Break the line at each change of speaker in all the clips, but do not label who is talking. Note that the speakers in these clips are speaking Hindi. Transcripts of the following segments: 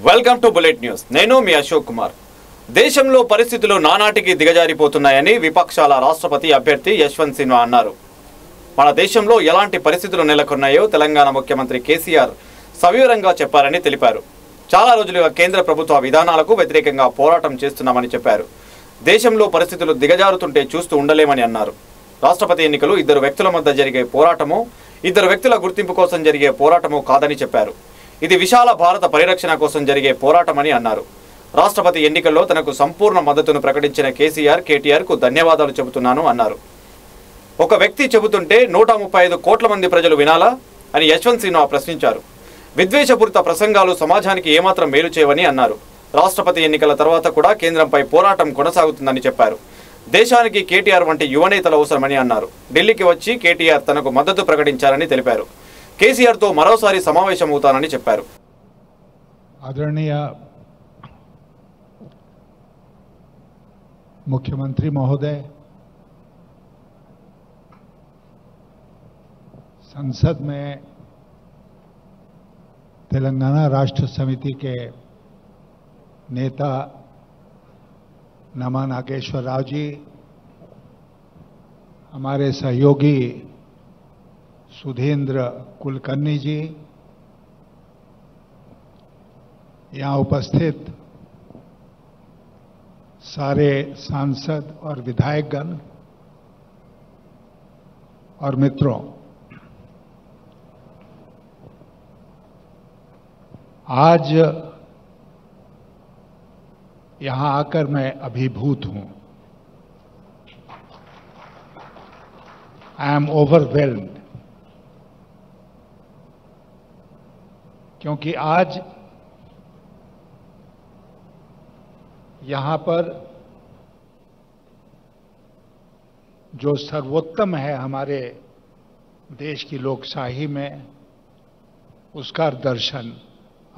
Welcome to bullet news. నేను మీ అశోక్ కుమార్. దేశంలో పరిస్థితులు నానాటికి దిగజారిపోతున్నాయని విపక్షాల రాష్ట్రపతి అభ్యర్థి యశ్వంత్ సిన్హా అన్నారు. మన దేశంలో ఎలాంటి పరిస్థితులు నెలకొన్నాయో తెలంగాణ ముఖ్యమంత్రి కేసీఆర్ సవివరంగా చెప్పారని తెలిపారు. చాలా రోజులుగా కేంద్ర ప్రభుత్వ విధానాలకు వ్యతిరేకంగా పోరాటం చేస్తున్నామని చెప్పారు. దేశంలో పరిస్థితులు దిగజారుతుంటే చూస్తూ ఉండలేమని అన్నారు. రాష్ట్రపతి ఎన్నికలు ఇద్దరు వ్యక్తుల మధ్య జరిగే పోరాటమో, ఇద్దరు వ్యక్తుల గుర్తింపు కోసం జరిగే పోరాటమో కాదని చెప్పారు. ఇది విశాల భారత పరిరక్షణ కోసం జరిగే పోరాటమని అన్నారు. రాష్ట్రపతి ఎన్నికల్లో తనకు సంపూర్ణ మద్దతును ప్రకటించిన కేటీఆర్కు ధన్యవాదాలు చెబుతున్నాను అన్నారు. ఒక వ్యక్తి చెబుతుంటే 135 కోట్ల మంది ప్రజలు వినాలా అని యశ్వంత్ సిన్హా ప్రశ్నించారు. విద్వేషపూరిత ప్రసంగాలు సమాజానికి ఏమాత్రం మేలు చేయవని అన్నారు. రాష్ట్రపతి ఎన్నికల తర్వాత కూడా కేంద్రంపై పోరాటం కొనసాగుతుందని చెప్పారు. దేశానికి కేటీఆర్ వంటి యువనేతలు అవసరమని అన్నారు. ఢిల్లీకి వచ్చి కేటీఆర్ తనకు మద్దతు ప్రకటించారని తెలిపారు. కేసీఆర్తో మరోసారి సమావేశమవుతానని చెప్పారు.
आदरणीय मुख्यमंत्री महोदय, संसद में तेलंगाना राष्ट्र समिति के नेता नमा नागेश्वर राव जी, हमारे सहयोगी सुधींद्र कुलकर्णी जी, यहाँ उपस्थित सारे सांसद और विधायकगण और मित्रों, आज यहाँ आकर मैं अभिभूत हूं. आई एम ओवरवेल्म्ड, क्योंकि आज यहां पर जो सर्वोत्तम है हमारे देश की लोकशाही में, उसका दर्शन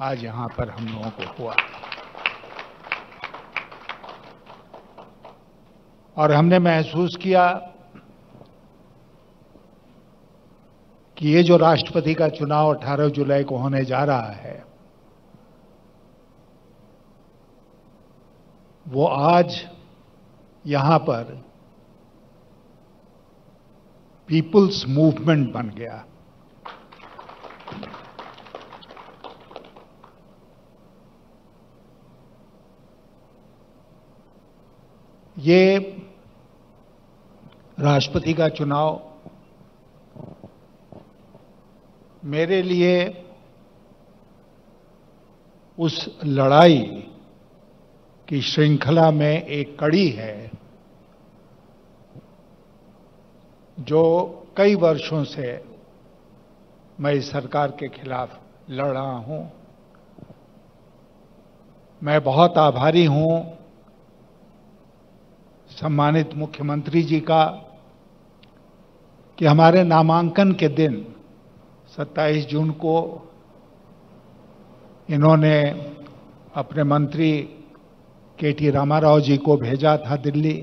आज यहां पर हम लोगों को हुआ और हमने महसूस किया कि ये जो राष्ट्रपति का चुनाव 18 जुलाई को होने जा रहा है, वो आज यहां पर पीपुल्स मूवमेंट बन गया. ये राष्ट्रपति का चुनाव मेरे लिए उस लड़ाई की श्रृंखला में एक कड़ी है जो कई वर्षों से मैं इस सरकार के खिलाफ लड़ रहा हूं. मैं बहुत आभारी हूं सम्मानित मुख्यमंत्री जी का कि हमारे नामांकन के दिन 27 जून को इन्होंने अपने मंत्री केटी रामाराव जी को भेजा था दिल्ली,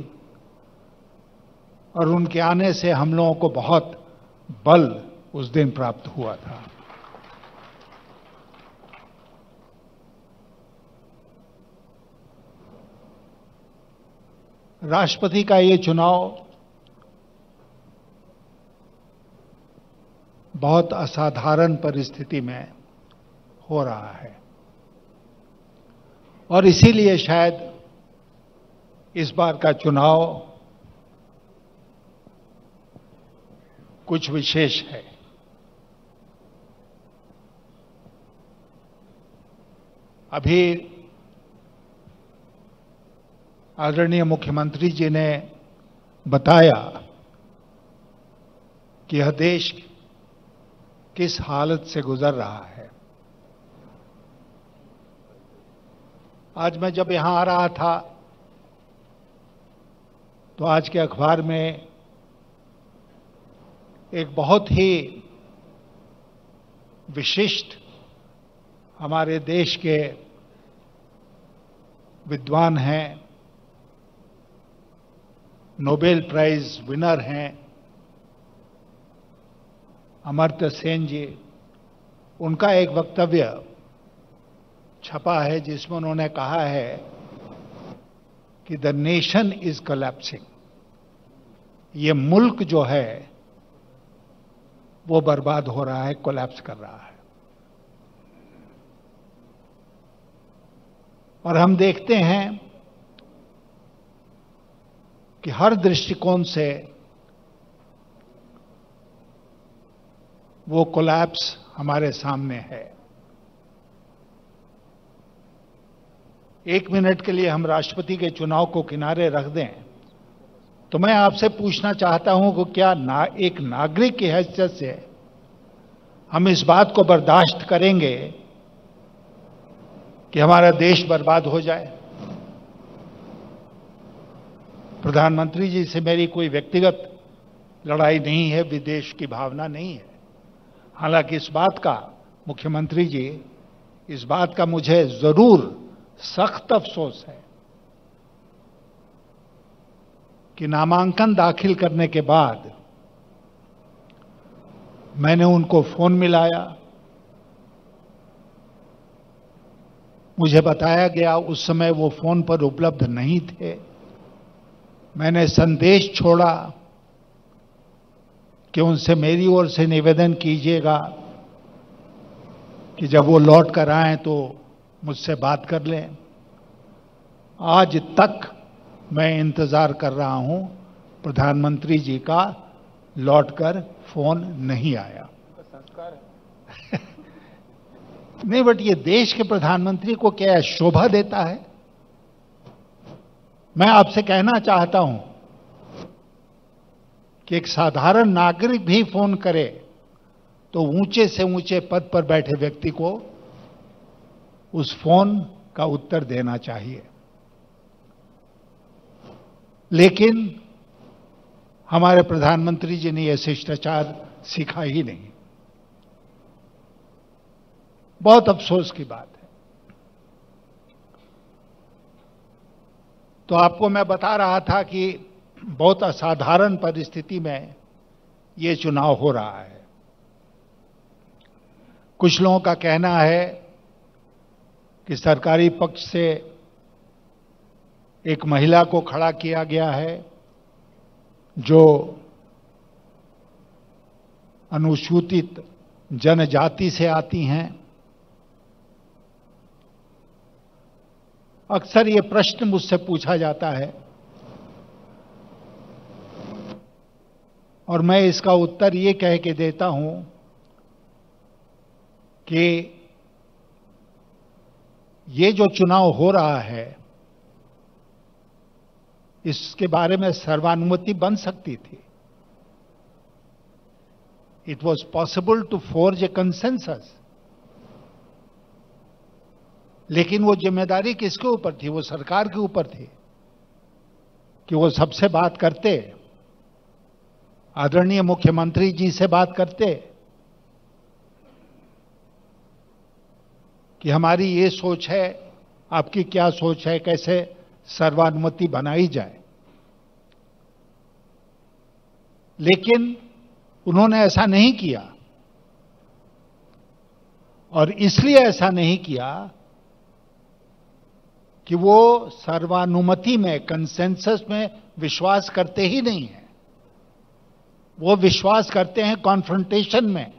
और उनके आने से हम लोगों को बहुत बल उस दिन प्राप्त हुआ था. राष्ट्रपति का ये चुनाव बहुत असाधारण परिस्थिति में हो रहा है और इसीलिए शायद इस बार का चुनाव कुछ विशेष है. अभी आदरणीय मुख्यमंत्री जी ने बताया कि यह देश किस हालत से गुजर रहा है. आज मैं जब यहां आ रहा था तो आज के अखबार में एक बहुत ही विशिष्ट हमारे देश के विद्वान हैं, नोबेल प्राइज विनर हैं अमर्त्य सेन जी, उनका एक वक्तव्य छपा है जिसमें उन्होंने कहा है कि द नेशन इज कोलैप्सिंग। ये मुल्क जो है वो बर्बाद हो रहा है, कोलैप्स कर रहा है। और हम देखते हैं कि हर दृष्टिकोण से वो कोलैप्स हमारे सामने है। एक मिनट के लिए हम राष्ट्रपति के चुनाव को किनारे रख दें तो मैं आपसे पूछना चाहता हूं कि क्या एक नागरिक की हैसियत से हम इस बात को बर्दाश्त करेंगे कि हमारा देश बर्बाद हो जाए? प्रधानमंत्री जी से मेरी कोई व्यक्तिगत लड़ाई नहीं है, विदेश की भावना नहीं है। हालांकि इस बात का, मुख्यमंत्री जी, इस बात का मुझे जरूर सख्त अफसोस है कि नामांकन दाखिल करने के बाद मैंने उनको फोन मिलाया। मुझे बताया गया उस समय वो फोन पर उपलब्ध नहीं थे। मैंने संदेश छोड़ा कि उनसे मेरी ओर से निवेदन कीजिएगा कि जब वो लौट कर आए तो मुझसे बात कर लें। आज तक मैं इंतजार कर रहा हूं, प्रधानमंत्री जी का लौटकर फोन नहीं आया। नहीं, बट ये देश के प्रधानमंत्री को क्या शोभा देता है? मैं आपसे कहना चाहता हूं कि एक साधारण नागरिक भी फोन करे तो ऊंचे से ऊंचे पद पर बैठे व्यक्ति को उस फोन का उत्तर देना चाहिए। लेकिन हमारे प्रधानमंत्री जी ने यह शिष्टाचार सीखा ही नहीं। बहुत अफसोस की बात है। तो आपको मैं बता रहा था कि बहुत असाधारण परिस्थिति में ये चुनाव हो रहा है। कुछ लोगों का कहना है कि सरकारी पक्ष से एक महिला को खड़ा किया गया है जो अनुसूचित जनजाति से आती हैं। अक्सर ये प्रश्न मुझसे पूछा जाता है और मैं इसका उत्तर ये कह के देता हूं कि ये जो चुनाव हो रहा है इसके बारे में सर्वानुमति बन सकती थी। It was possible to forge a consensus. लेकिन वो जिम्मेदारी किसके ऊपर थी? वो सरकार के ऊपर थी कि वो सबसे बात करते, आदरणीय मुख्यमंत्री जी से बात करते कि हमारी ये सोच है, आपकी क्या सोच है, कैसे सर्वानुमति बनाई जाए। लेकिन उन्होंने ऐसा नहीं किया और इसलिए ऐसा नहीं किया कि वो सर्वानुमति में, कंसेंसस में विश्वास करते ही नहीं है। वो विश्वास करते हैं कॉन्फ्रंटेशन में,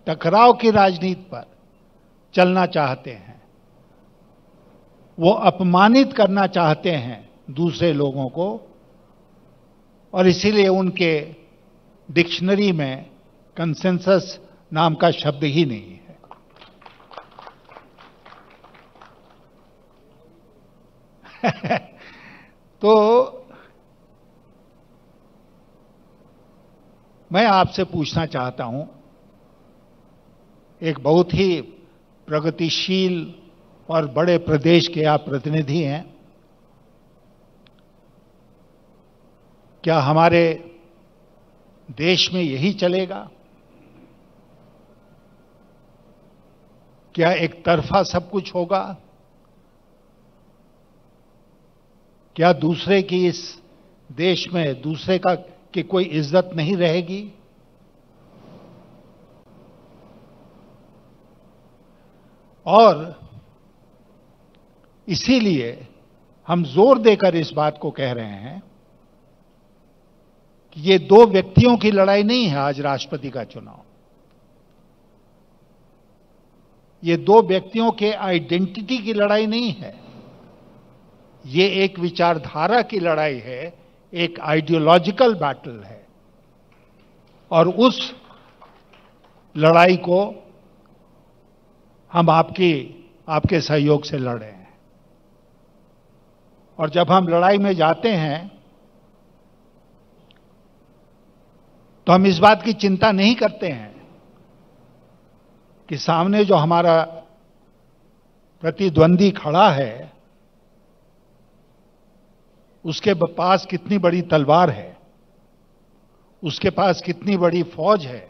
टकराव की राजनीति पर चलना चाहते हैं। वो अपमानित करना चाहते हैं दूसरे लोगों को और इसीलिए उनके डिक्शनरी में कंसेंसस नाम का शब्द ही नहीं है। तो मैं आपसे पूछना चाहता हूं, एक बहुत ही प्रगतिशील और बड़े प्रदेश के आप प्रतिनिधि हैं, क्या हमारे देश में यही चलेगा? क्या एक तरफा सब कुछ होगा? क्या दूसरे की इस देश में दूसरे का की कोई इज्जत नहीं रहेगी? और इसीलिए हम जोर देकर इस बात को कह रहे हैं कि ये दो व्यक्तियों की लड़ाई नहीं है आज राष्ट्रपति का चुनाव। ये दो व्यक्तियों के आइडेंटिटी की लड़ाई नहीं है, ये एक विचारधारा की लड़ाई है, एक आइडियोलॉजिकल बैटल है। और उस लड़ाई को हम आपके सहयोग से लड़ रहे हैं। और जब हम लड़ाई में जाते हैं तो हम इस बात की चिंता नहीं करते हैं कि सामने जो हमारा प्रतिद्वंदी खड़ा है उसके पास कितनी बड़ी तलवार है, उसके पास कितनी बड़ी फौज है।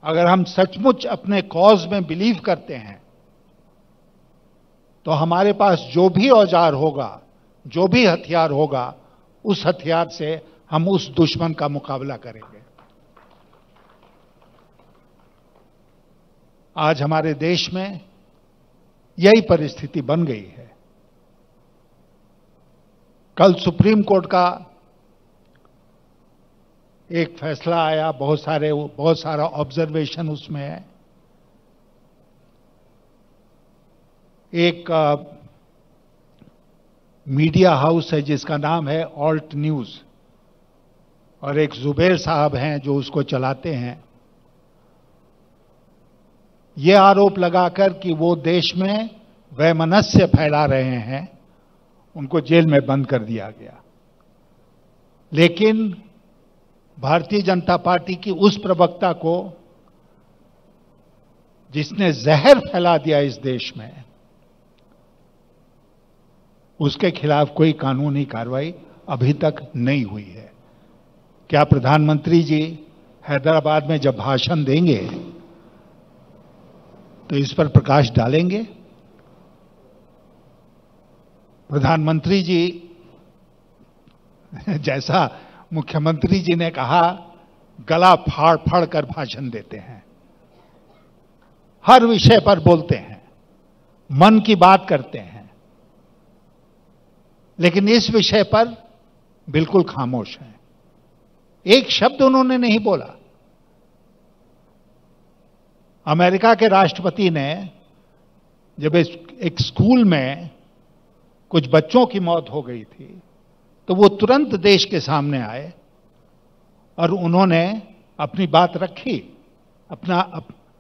अगर हम सचमुच अपने कॉज में बिलीव करते हैं तो हमारे पास जो भी औजार होगा, जो भी हथियार होगा, उस हथियार से हम उस दुश्मन का मुकाबला करेंगे। आज हमारे देश में यही परिस्थिति बन गई है। कल सुप्रीम कोर्ट का एक फैसला आया, बहुत सारा ऑब्जर्वेशन उसमें है। एक मीडिया हाउस है जिसका नाम है ऑल्ट न्यूज, और एक जुबैर साहब हैं जो उसको चलाते हैं। ये आरोप लगाकर कि वो देश में वैमनस्य फैला रहे हैं, उनको जेल में बंद कर दिया गया। लेकिन भारतीय जनता पार्टी की उस प्रवक्ता को जिसने जहर फैला दिया इस देश में, उसके खिलाफ कोई कानूनी कार्रवाई अभी तक नहीं हुई है। क्या प्रधानमंत्री जी हैदराबाद में जब भाषण देंगे तो इस पर प्रकाश डालेंगे? प्रधानमंत्री जी जैसा मुख्यमंत्री जी ने कहा, गला फाड़ फाड़ कर भाषण देते हैं, हर विषय पर बोलते हैं, मन की बात करते हैं, लेकिन इस विषय पर बिल्कुल खामोश हैं। एक शब्द उन्होंने नहीं बोला। अमेरिका के राष्ट्रपति ने जब एक स्कूल में कुछ बच्चों की मौत हो गई थी तो वो तुरंत देश के सामने आए और उन्होंने अपनी बात रखी, अपना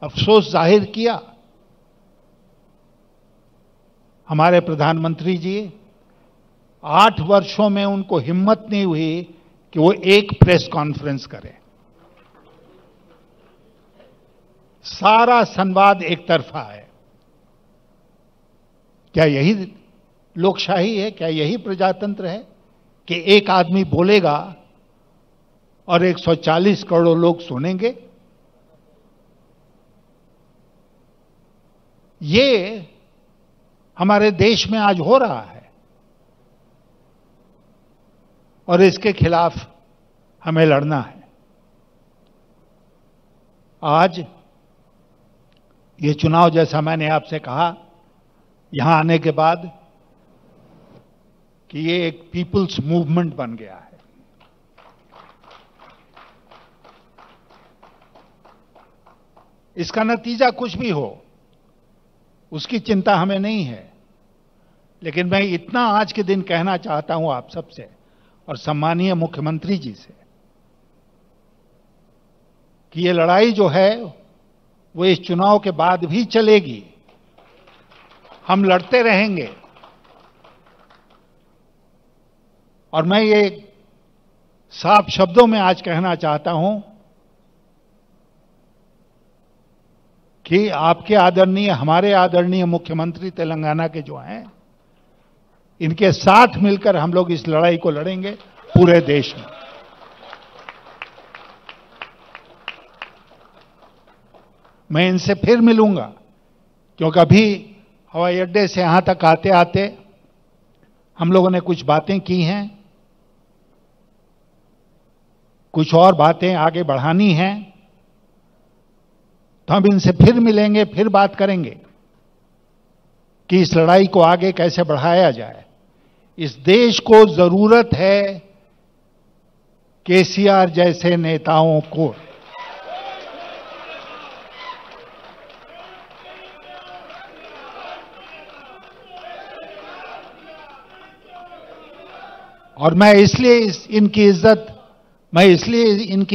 अफसोस जाहिर किया। हमारे प्रधानमंत्री जी 8 वर्षों में उनको हिम्मत नहीं हुई कि वो एक प्रेस कॉन्फ्रेंस करें। सारा संवाद एक तरफा है। क्या यही लोकशाही है? क्या यही प्रजातंत्र है कि एक आदमी बोलेगा और 140 करोड़ लोग सुनेंगे? ये हमारे देश में आज हो रहा है और इसके खिलाफ हमें लड़ना है। आज ये चुनाव, जैसा मैंने आपसे कहा, यहां आने के बाद कि ये एक पीपुल्स मूवमेंट बन गया है। इसका नतीजा कुछ भी हो, उसकी चिंता हमें नहीं है, लेकिन मैं इतना आज के दिन कहना चाहता हूं आप सबसे और सम्मानीय मुख्यमंत्री जी से कि ये लड़ाई जो है वो इस चुनाव के बाद भी चलेगी। हम लड़ते रहेंगे। और मैं ये साफ शब्दों में आज कहना चाहता हूं कि आपके आदरणीय, हमारे आदरणीय मुख्यमंत्री तेलंगाना के जो हैं, इनके साथ मिलकर हम लोग इस लड़ाई को लड़ेंगे पूरे देश में। मैं इनसे फिर मिलूंगा, क्योंकि अभी हवाई अड्डे से यहां तक आते आते हम लोगों ने कुछ बातें की हैं, कुछ और बातें आगे बढ़ानी हैं, तो हम इनसे फिर मिलेंगे, फिर बात करेंगे। कि इस लड़ाई को आगे कैसे बढ़ाया जाए। इस देश को जरूरत है केसीआर जैसे नेताओं को। और मैं इसलिए इनकी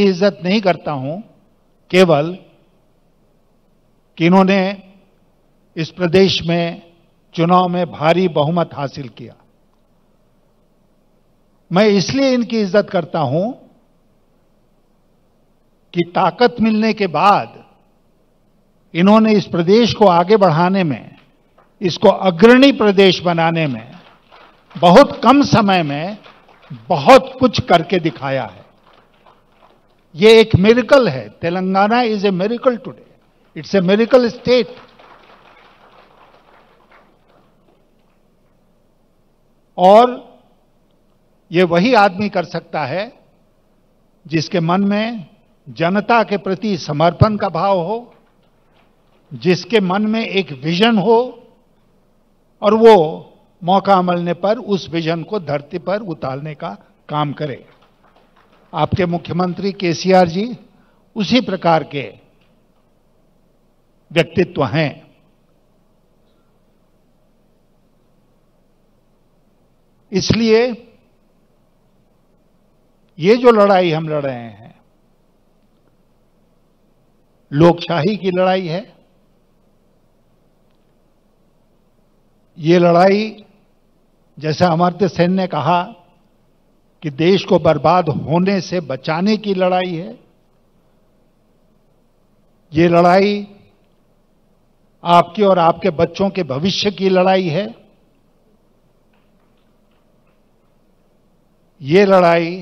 इज्जत नहीं करता हूं केवल कि इन्होंने इस प्रदेश में चुनाव में भारी बहुमत हासिल किया। मैं इसलिए इनकी इज्जत करता हूं कि ताकत मिलने के बाद इन्होंने इस प्रदेश को आगे बढ़ाने में, इसको अग्रणी प्रदेश बनाने में बहुत कम समय में बहुत कुछ करके दिखाया है। ये एक मिरेकल है। Telangana is a miracle today. It's a miracle state. और ये वही आदमी कर सकता है जिसके मन में जनता के प्रति समर्पण का भाव हो, जिसके मन में एक विजन हो और वो मौका मिलने पर उस विजन को धरती पर उतारने का काम करे। आपके मुख्यमंत्री केसीआर जी उसी प्रकार के व्यक्तित्व हैं। इसलिए ये जो लड़ाई हम लड़ रहे हैं, लोकशाही की लड़ाई है। ये लड़ाई, जैसा अमर्त्य सेन ने कहा, कि देश को बर्बाद होने से बचाने की लड़ाई है। ये लड़ाई आपके और आपके बच्चों के भविष्य की लड़ाई है। ये लड़ाई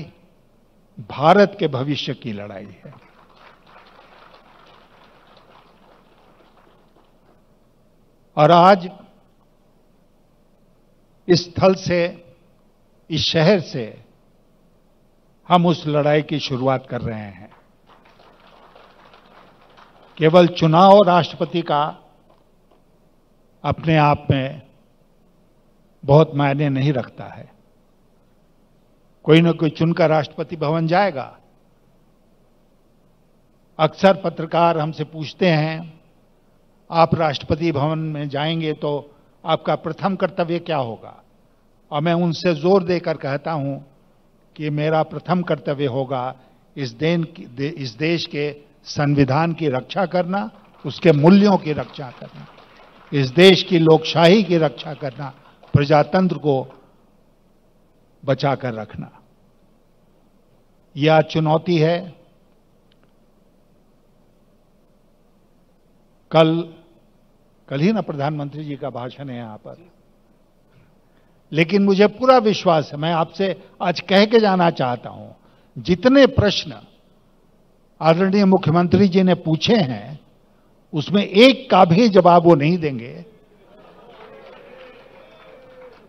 भारत के भविष्य की लड़ाई है। और आज इस स्थल से, इस शहर से हम उस लड़ाई की शुरुआत कर रहे हैं। केवल चुनाव राष्ट्रपति का अपने आप में बहुत मायने नहीं रखता है। कोई न कोई चुनकर राष्ट्रपति भवन जाएगा। अक्सर पत्रकार हमसे पूछते हैं, आप राष्ट्रपति भवन में जाएंगे तो आपका प्रथम कर्तव्य क्या होगा? और मैं उनसे जोर देकर कहता हूं कि मेरा प्रथम कर्तव्य होगा इस देश के संविधान की रक्षा करना, उसके मूल्यों की रक्षा करना, इस देश की लोकशाही की रक्षा करना, प्रजातंत्र को बचाकर रखना। यह चुनौती है। कल ही ना प्रधानमंत्री जी का भाषण है यहां पर, लेकिन मुझे पूरा विश्वास है, मैं आपसे आज कह के जाना चाहता हूं, जितने प्रश्न आदरणीय मुख्यमंत्री जी ने पूछे हैं उसमें एक का भी जवाब वो नहीं देंगे।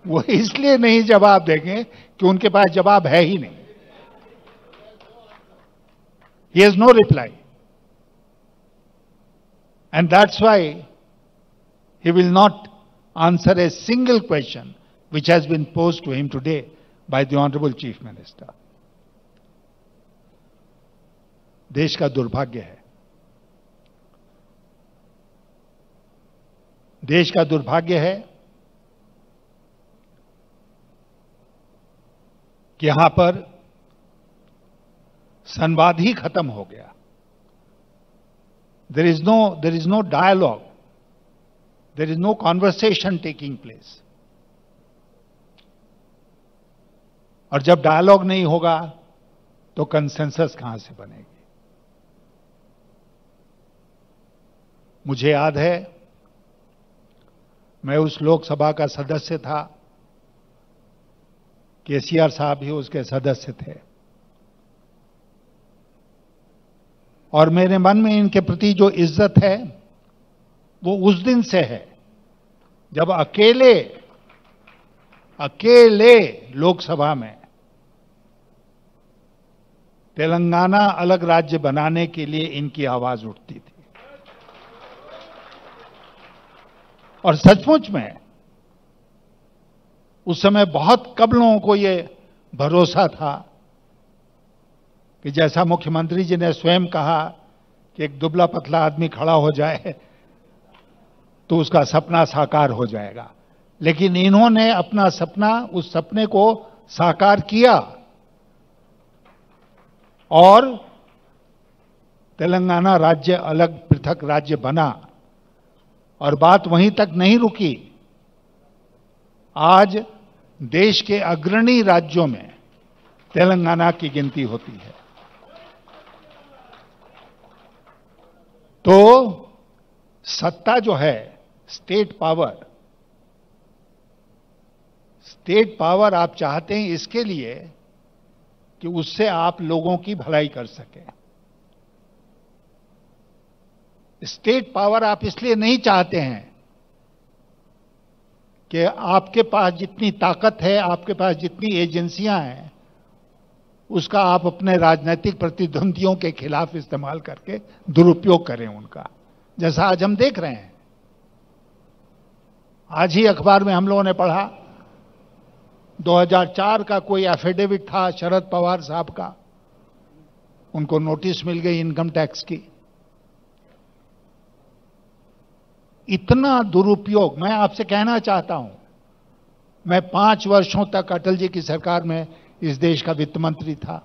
वो इसलिए नहीं जवाब देंगे कि उनके पास जवाब है ही नहीं। He has no reply. And that's why he will not answer a single question which has been posed to him today by the Honorable Chief Minister. देश का दुर्भाग्य है। देश का दुर्भाग्य है कि यहां पर संवाद ही खत्म हो गया। There is no dialogue. There is no conversation taking place. और जब डायलॉग नहीं होगा तो कंसेंसस कहां से बनेगी? मुझे याद है, मैं उस लोकसभा का सदस्य था, केसीआर साहब भी उसके सदस्य थे, और मेरे मन में इनके प्रति जो इज्जत है वो उस दिन से है जब अकेले लोकसभा में तेलंगाना अलग राज्य बनाने के लिए इनकी आवाज उठती थी। और सचमुच में उस समय बहुत कम लोगों को ये भरोसा था कि जैसा मुख्यमंत्री जी ने स्वयं कहा कि एक दुबला पतला आदमी खड़ा हो जाए तो उसका सपना साकार हो जाएगा। लेकिन इन्होंने अपना सपना, उस सपने को साकार किया और तेलंगाना राज्य अलग पृथक राज्य बना। और बात वहीं तक नहीं रुकी। आज देश के अग्रणी राज्यों में तेलंगाना की गिनती होती है। तो सत्ता जो है, स्टेट पावर आप चाहते हैं इसके लिए कि उससे आप लोगों की भलाई कर सकें। स्टेट पावर आप इसलिए नहीं चाहते हैं कि आपके पास जितनी ताकत है, आपके पास जितनी एजेंसियां हैं, उसका आप अपने राजनीतिक प्रतिद्वंदियों के खिलाफ इस्तेमाल करके दुरुपयोग करें उनका, जैसा आज हम देख रहे हैं। आज ही अखबार में हम लोगों ने पढ़ा 2004 का कोई एफिडेविट था शरद पवार साहब का, उनको नोटिस मिल गई इनकम टैक्स की। इतना दुरुपयोग, मैं आपसे कहना चाहता हूं, मैं 5 वर्षों तक अटल जी की सरकार में इस देश का वित्त मंत्री था।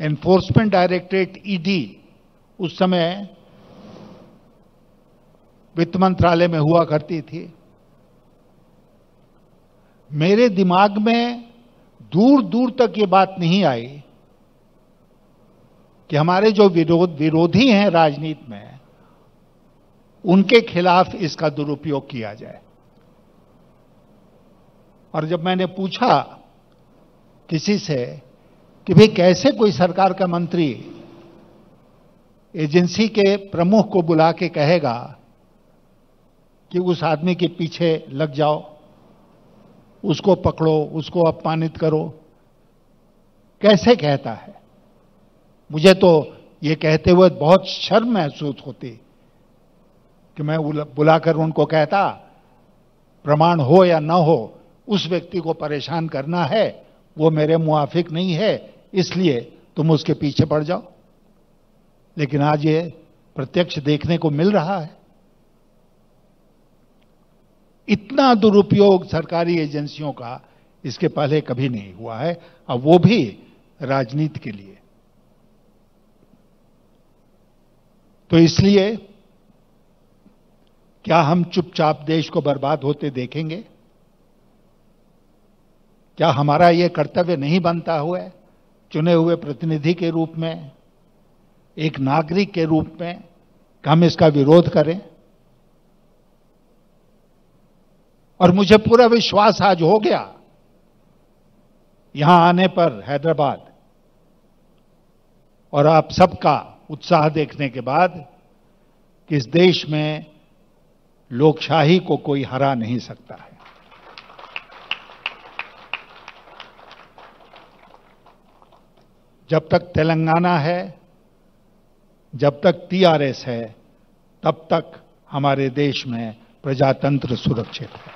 एनफोर्समेंट डायरेक्टरेट ईडी उस समय वित्त मंत्रालय में हुआ करती थी। मेरे दिमाग में दूर दूर तक ये बात नहीं आई कि हमारे जो विरोधी हैं राजनीति में, उनके खिलाफ इसका दुरुपयोग किया जाए। और जब मैंने पूछा किसी से कि भाई कैसे कोई सरकार का मंत्री एजेंसी के प्रमुख को बुला के कहेगा कि उस आदमी के पीछे लग जाओ, उसको पकड़ो, उसको अपमानित करो, कैसे कहता है? मुझे तो ये कहते हुए बहुत शर्म महसूस होती कि मैं बुलाकर उनको कहता, प्रमाण हो या ना हो, उस व्यक्ति को परेशान करना है, वो मेरे मुआफिक नहीं है, इसलिए तुम उसके पीछे पड़ जाओ। लेकिन आज ये प्रत्यक्ष देखने को मिल रहा है। इतना दुरुपयोग सरकारी एजेंसियों का इसके पहले कभी नहीं हुआ है, अब वो भी राजनीति के लिए। तो इसलिए क्या हम चुपचाप देश को बर्बाद होते देखेंगे? क्या हमारा यह कर्तव्य नहीं बनता हुआ है, चुने हुए प्रतिनिधि के रूप में, एक नागरिक के रूप में, कि हम इसका विरोध करें? और मुझे पूरा विश्वास आज हो गया यहां आने पर हैदराबाद, और आप सबका उत्साह देखने के बाद, कि इस देश में लोकशाही को कोई हरा नहीं सकता है। जब तक तेलंगाना है, जब तक टीआरएस है, तब तक हमारे देश में प्रजातंत्र सुरक्षित है।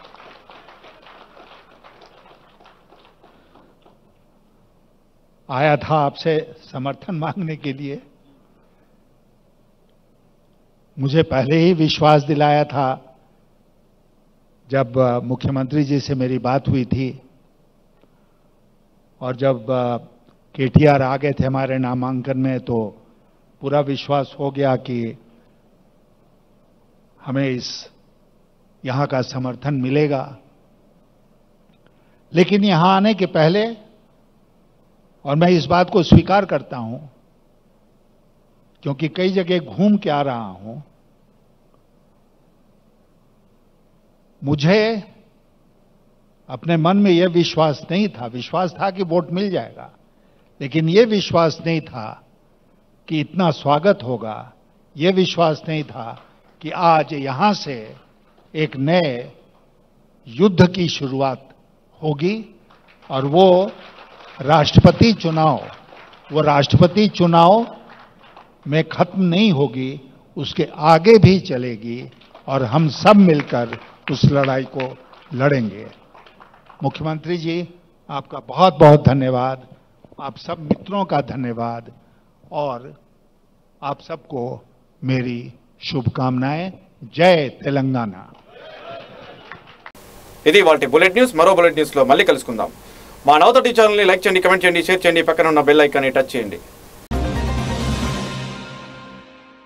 आया था आपसे समर्थन मांगने के लिए। मुझे पहले ही विश्वास दिलाया था जब मुख्यमंत्री जी से मेरी बात हुई थी, और जब केटीआर आ गए थे हमारे नामांकन में, तो पूरा विश्वास हो गया कि हमें यहां का समर्थन मिलेगा। लेकिन यहां आने के पहले, और मैं इस बात को स्वीकार करता हूं क्योंकि कई जगह घूम के आ रहा हूं, मुझे अपने मन में यह विश्वास नहीं था, विश्वास था कि वोट मिल जाएगा, लेकिन यह विश्वास नहीं था कि इतना स्वागत होगा, यह विश्वास नहीं था कि आज यहां से एक नए युद्ध की शुरुआत होगी। और वो राष्ट्रपति चुनाव में खत्म नहीं होगी, उसके आगे भी चलेगी, और हम सब मिलकर उस लड़ाई को लड़ेंगे। मुख्यमंत्री जी, आपका बहुत बहुत धन्यवाद, आप सब मित्रों का धन्यवाद और आप सबको मेरी शुभकामनाएं। जय तेलंगाना।
ఇది వాటి బులెట్ న్యూస్. మరో బులెట్ న్యూస్ లో మళ్ళీ కలుసుకుందాం. మా నవతటి ఛానల్ ని లైక్ చేయండి, కమెంట్ చేయండి, షేర్ చేయండి, పక్కన ఉన్న బెల్ ఐకాన్ ని టచ్ చేయండి.